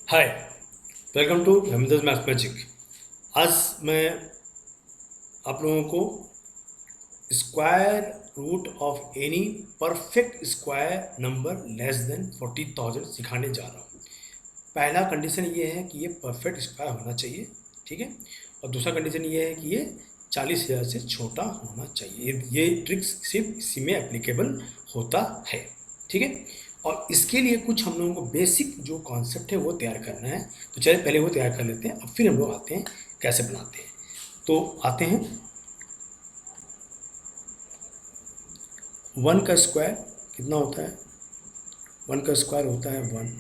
Hi, welcome to Ravindra math magic. आज मैं आप लोगों को square root of any perfect square number less than 40,000 सिखाने जा रहा हूँ। पहला कंडीशन ये है कि ये परफेक्ट स्क्वायर होना चाहिए, ठीक है। और दूसरा कंडीशन ये है कि ये 40,000 से छोटा होना चाहिए। ये ट्रिक सिर्फ इसी में एप्लीकेबल होता है, ठीक है। और इसके लिए कुछ हम लोगों को बेसिक जो कॉन्सेप्ट है वो तैयार करना है। तो चलिए पहले वो तैयार कर लेते हैं, अब फिर हम लोग आते हैं कैसे बनाते हैं। तो आते हैं, 1 का स्क्वायर कितना होता है? 1 का स्क्वायर होता है 1।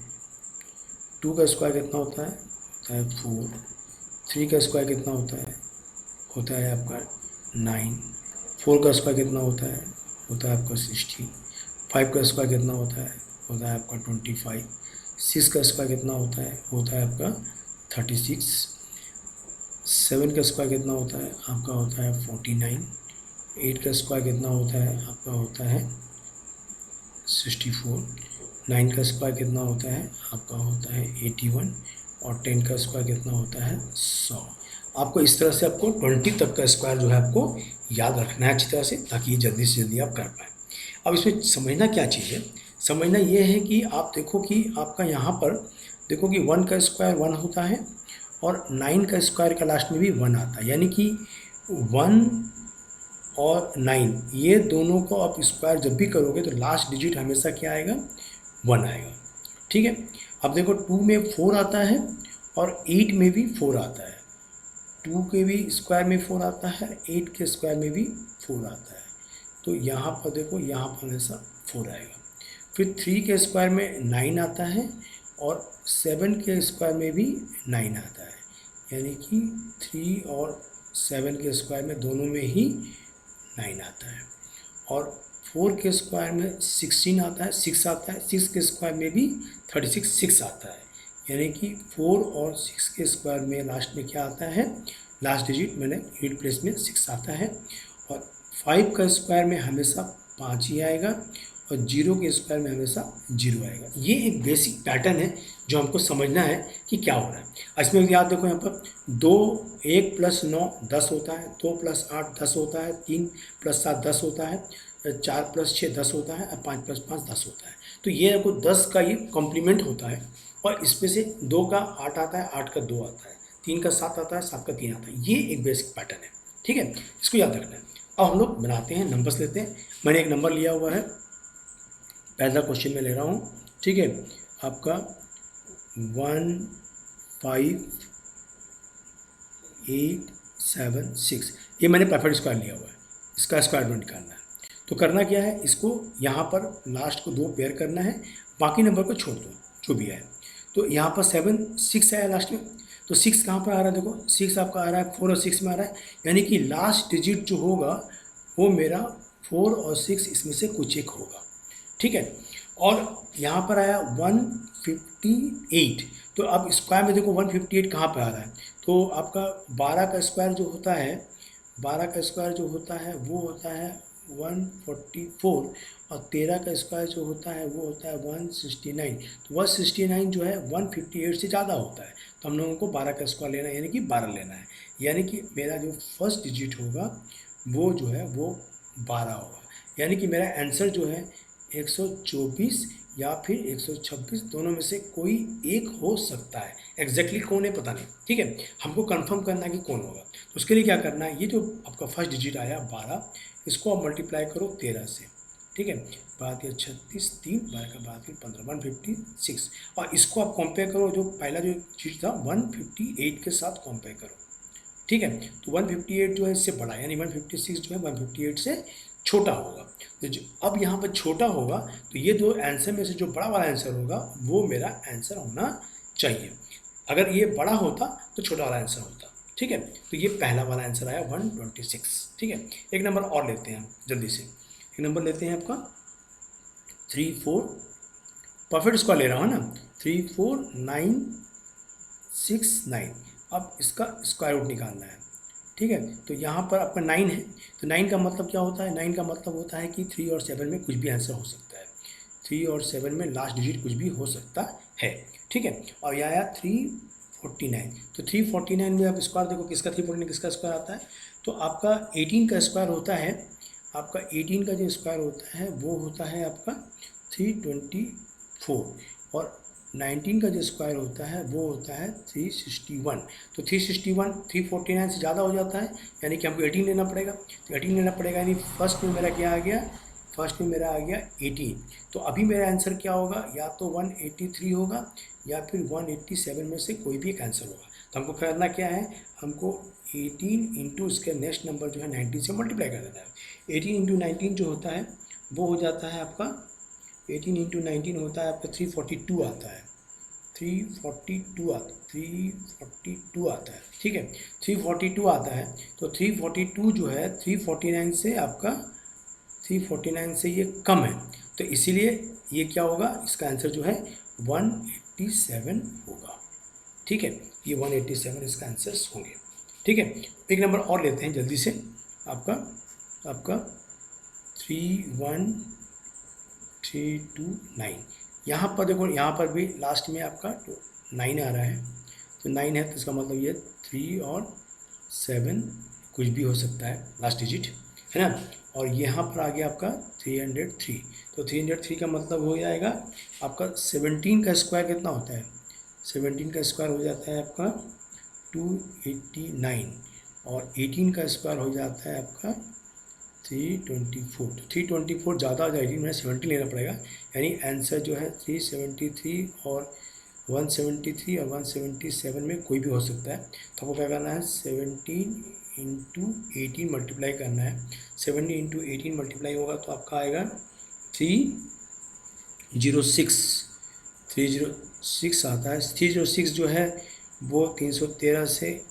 2 का स्क्वायर कितना होता है 4। 3 का स्क्वायर कितना होता है आपका 9। 4 का स्क्वायर कितना होता है आपका 16। 5 का स्क्वायर कितना होता है आपका 25। 6 का स्क्वायर कितना होता है आपका 36। 7 का स्क्वायर कितना होता है 49। 8 का स्क्वायर कितना होता है 64। 9 का स्क्वायर कितना होता है 81। और 10 का स्क्वायर कितना होता है 100। आपको इस तरह से आपको 20 तक का स्क्वायर जो है आपको याद रखना है अच्छी तरह से, ताकि ये जल्दी से जल्दी आप कर पाएँ। अब इसमें समझना क्या चीज़ है, समझना ये है कि आप देखो कि आपका यहाँ पर देखो कि 1 का स्क्वायर 1 होता है और 9 का स्क्वायर का लास्ट में भी 1 आता है, यानी कि 1 और 9 ये दोनों को आप स्क्वायर जब भी करोगे तो लास्ट डिजिट हमेशा क्या आएगा? 1 आएगा, ठीक है। अब देखो 2 में 4 आता है और 8 में भी 4 आता है। 2 के भी स्क्वायर में 4 आता है, 8 के स्क्वायर में भी 4 आता है। तो यहाँ पर देखो, यहाँ पर हमेशा 4 आएगा। फिर 3 के स्क्वायर में 9 आता है और 7 के स्क्वायर में भी 9 आता है, यानी कि 3 और 7 के स्क्वायर में दोनों में ही 9 आता है। और 4 के स्क्वायर में 16 आता है, 6 आता है। 6 के स्क्वायर में भी 36 6 आता है, यानी कि 4 और 6 के स्क्वायर में लास्ट में क्या आता है? लास्ट डिजिट मैंने यूनिट प्लेस में 6 आता है। और 5 का स्क्वायर में हमेशा 5 ही आएगा और 0 के स्क्वायर में हमेशा 0 आएगा। ये एक बेसिक पैटर्न है जो हमको समझना है कि क्या हो रहा है। इसमें याद देखो, यहाँ पर 2 1 + 9 10 होता है, 2 + 8 10 होता है, 3 + 7 10 होता है, 4 + 6 10 होता है और 5 + 5 10 होता है। तो ये आपको 10 का ये कॉम्प्लीमेंट होता है। और इसमें से 2 का 8 आता है, 8 का 2 आता है, 3 का 7 आता है, 7 का 3 आता है। ये एक बेसिक पैटर्न है, ठीक है। इसको याद रखना है। अब हम लोग बनाते हैं, नंबर्स लेते हैं। मैंने एक नंबर लिया हुआ है, पहला क्वेश्चन में ले रहा हूँ, ठीक है। आपका 1 5 8 7 6, ये मैंने परफेक्ट स्क्वायर लिया हुआ है, इसका स्क्वायर रूट निकालना है। तो करना क्या है, इसको यहाँ पर लास्ट को 2 पेयर करना है, बाकी नंबर को छोड़ दो जो भी है। तो यहाँ पर 7 6 आया लास्ट में, तो 6 कहाँ पर आ रहा है? देखो 6 आपका आ रहा है 4 और 6 में आ रहा है, यानी कि लास्ट डिजिट जो होगा वो मेरा 4 और 6 इसमें से कुछ एक होगा, ठीक है। और यहाँ पर आया 158, तो अब स्क्वायर में देखो 158 कहाँ पर आ रहा है? तो आपका 12 का स्क्वायर जो होता है, 12 का स्क्वायर जो होता है वो होता है 144, और 13 का स्क्वायर जो होता है वो होता है 169। तो 169 जो है 158 से ज़्यादा होता है, तो हम लोगों को 12 का स्क्वायर लेना है, यानी कि 12 लेना है। यानी कि मेरा जो फर्स्ट डिजिट होगा वो जो है वो 12 होगा, यानी कि मेरा आंसर जो है 124 या फिर 126, दोनों में से कोई एक हो सकता है। एग्जैक्टली कौन है पता नहीं, ठीक है। हमको कंफर्म करना है कि कौन होगा। तो उसके लिए क्या करना है, ये जो आपका फर्स्ट डिजिट आया 12, इसको आप मल्टीप्लाई करो 13 से, ठीक है। 12 36, 3 12 का 12 15, 156। और इसको आप कंपेयर करो, जो पहला जो चीज़ था 158 के साथ कंपेयर करो, ठीक है। तो 158 जो है इससे बड़ा, यानी 156 जो है 158 से छोटा होगा। तो जो अब यहाँ पर छोटा होगा, तो ये दो आंसर में से जो बड़ा वाला आंसर होगा वो मेरा आंसर होना चाहिए। अगर ये बड़ा होता तो छोटा वाला आंसर होता, ठीक है। तो ये पहला वाला आंसर आया 126, ठीक है। एक नंबर और लेते हैं हम जल्दी से, एक नंबर लेते हैं आपका 3 4, परफेक्ट स्क्वायर ले रहा हूँ ना, 3 4 9 6 9। अब इसका स्क्वायर रूट निकालना है, ठीक है। तो यहाँ पर आपका 9 है, तो 9 का मतलब क्या होता है? 9 का मतलब होता है कि 3 और 7 में कुछ भी आंसर हो सकता है। 3 और 7 में लास्ट डिजिट कुछ भी हो सकता है, ठीक है। और यह आया 349। तो 349 में आप स्क्वायर देखो किसका 349 किसका स्क्वायर आता है। तो आपका 18 का स्क्वायर होता है, आपका 18 का जो स्क्वायर होता है वो होता है आपका 324, और 19 का जो स्क्वायर होता है वो होता है 361। तो 361 349 से ज़्यादा हो जाता है, यानी कि हमको 18 लेना पड़ेगा। तो 18 लेना पड़ेगा, यानी फर्स्ट में मेरा क्या आ गया, फर्स्ट में मेरा आ गया 18। तो अभी मेरा आंसर क्या होगा, या तो 183 होगा या फिर 187 में से कोई भी एक आंसर होगा। तो हमको करना क्या है, हमको 18 इंटू इसके नेक्स्ट नंबर जो है 19 से मल्टीप्लाई कर देना है। 18 इंटू 19 जो होता है वो हो जाता है आपका, 18 इंटू 19 होता है आपका 342 आता है, 342 आता है, ठीक है। 342 आता है। तो 342 जो है 349 से आपका 349 से ये कम है, तो इसीलिए ये क्या होगा, इसका आंसर जो है 187 होगा, ठीक है। ये 187 इसका आंसर्स होंगे, ठीक है। एक नंबर और लेते हैं जल्दी से, आपका आपका 31329। यहाँ पर देखो, यहाँ पर भी लास्ट में आपका 9 आ रहा है। तो 9 है तो इसका मतलब ये 3 और 7 कुछ भी हो सकता है लास्ट डिजिट, है ना। और यहाँ पर आ गया आपका 303। तो 303 का मतलब हो जाएगा आपका 17 का स्क्वायर कितना होता है, 17 का स्क्वायर हो जाता है आपका 289, और 18 का स्क्वायर हो जाता है आपका 324। तो 324 ज़्यादा हो जाएगी, मैंने 70 लेना पड़ेगा, यानी आंसर जो है 373 और 173 और 177 में कोई भी हो सकता है। तो आपको क्या करना है, 17 इंटू 18 मल्टीप्लाई करना है। 70 इंटू 18 मल्टीप्लाई होगा तो आपका आएगा 306 आता है। 306 जो है वो 313 से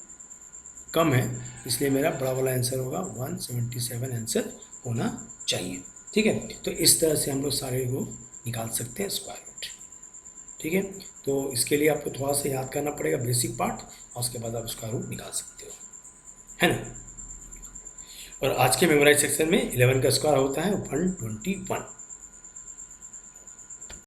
कम है, इसलिए मेरा बड़ा वाला आंसर होगा 177 आंसर होना चाहिए, ठीक है। तो इस तरह से हम लोग सारे को निकाल सकते हैं स्क्वायर रूट, ठीक है। तो इसके लिए आपको थोड़ा सा याद करना पड़ेगा बेसिक पार्ट, और उसके बाद आप स्क्वायर रूट निकाल सकते हो, है ना। और आज के मेमोराइज सेक्शन में 11 का स्क्वायर होता है 121।